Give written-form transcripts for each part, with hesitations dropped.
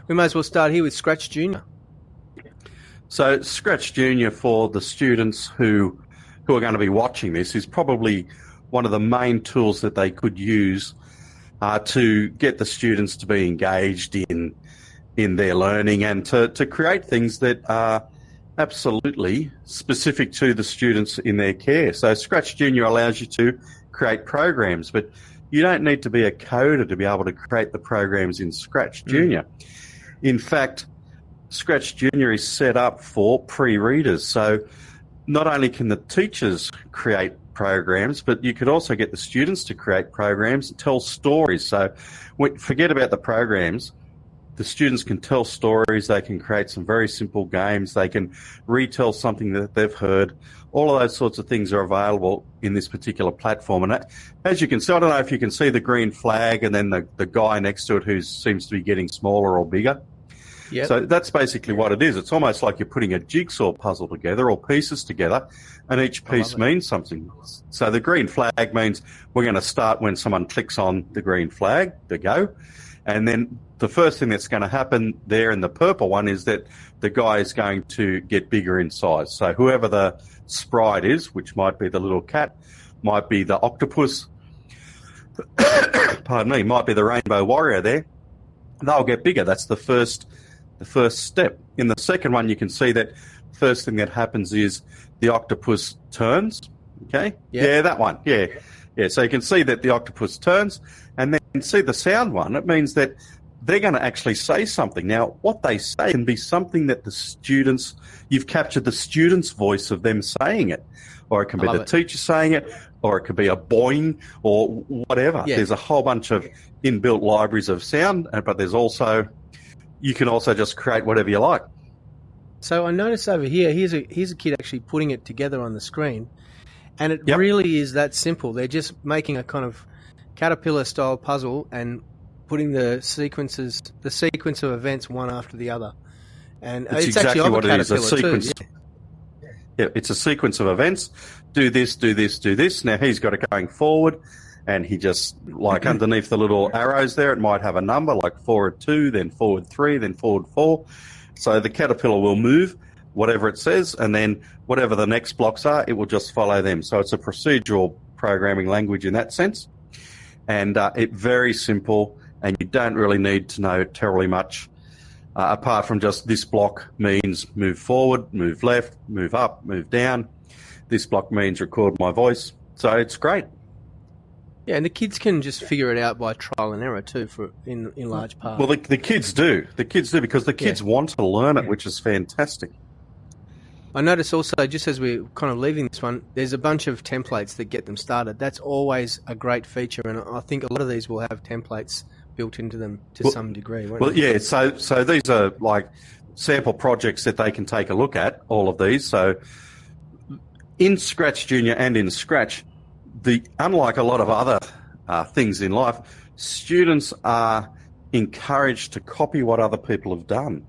We may as well start here with ScratchJR. So ScratchJR, for the students who are going to be watching this, is probably one of the main tools that they could use to get the students to be engaged in their learning and to create things that are absolutely specific to the students in their care. So ScratchJR allows you to create programs, but you don't need to be a coder to be able to create the programs in ScratchJR. In fact, ScratchJR is set up for pre-readers. So not only can the teachers create programs, but you could also get the students to create programs and tell stories. So forget about the programs. The students can tell stories. They can create some very simple games. They can retell something that they've heard. All of those sorts of things are available in this particular platform. And as you can see, I don't know if you can see the green flag and then the guy next to it who seems to be getting smaller or bigger. Yep. So that's basically what it is. It's almost like you're putting a jigsaw puzzle together or pieces together, and each piece means something. So the green flag means we're going to start when someone clicks on the green flag, the go. And then the first thing that's going to happen there in the purple one is that the guy is going to get bigger in size. So whoever the sprite is, which might be the little cat, might be the octopus, pardon me, might be the rainbow warrior there, they'll get bigger. That's the first step. In the second one, you can see that first thing that happens is the octopus turns. Okay? Yeah, that one. Yeah. So you can see that the octopus turns, and then see the sound one. It means that they're going to actually say something. Now, what they say can be something that you've captured the student's voice of them saying it. Or it can be the teacher saying it, or it could be a boing, or whatever. Yeah. There's a whole bunch of inbuilt libraries of sound, but you can also just create whatever you like. So I notice over here, here's a kid actually putting it together on the screen, and it really is that simple. They're just making a kind of caterpillar-style puzzle and putting the sequence of events one after the other. And it's exactly actually what it is. A sequence. Too, yeah, it's a sequence of events. Do this, do this, do this. Now he's got it going forward. And he just, like underneath the little arrows there, it might have a number like forward 2, then forward 3, then forward 4. So the caterpillar will move, whatever it says, and then whatever the next blocks are, it will just follow them. So it's a procedural programming language in that sense. And it's very simple, and you don't really need to know terribly much, apart from just this block means move forward, move left, move up, move down. This block means record my voice. So it's great. Yeah, and the kids can just figure it out by trial and error too, in large part. Well, the kids do. The kids do because the kids want to learn it, which is fantastic. I notice also, just as we're kind of leaving this one, there's a bunch of templates that get them started. That's always a great feature, and I think a lot of these will have templates built into them to some degree. Won't they? Yeah. So these are like sample projects that they can take a look at. All of these. So in ScratchJR and in Scratch, unlike a lot of other things in life, students are encouraged to copy what other people have done.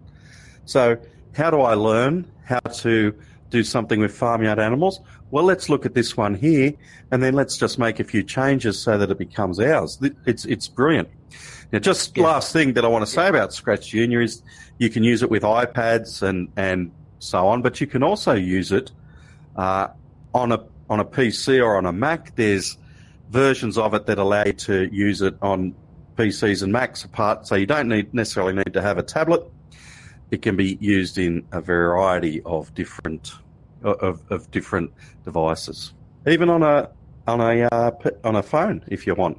So how do I learn how to do something with farmyard animals? Well, let's look at this one here, and then let's just make a few changes so that it becomes ours. It's brilliant. Now, last thing that I want to say about ScratchJR is you can use it with iPads and so on, but you can also use it on a PC or on a Mac. There's versions of it that allow you to use it on PCs and Macs apart, so you don't necessarily need to have a tablet. It can be used in a variety of different devices, even on a phone if you want.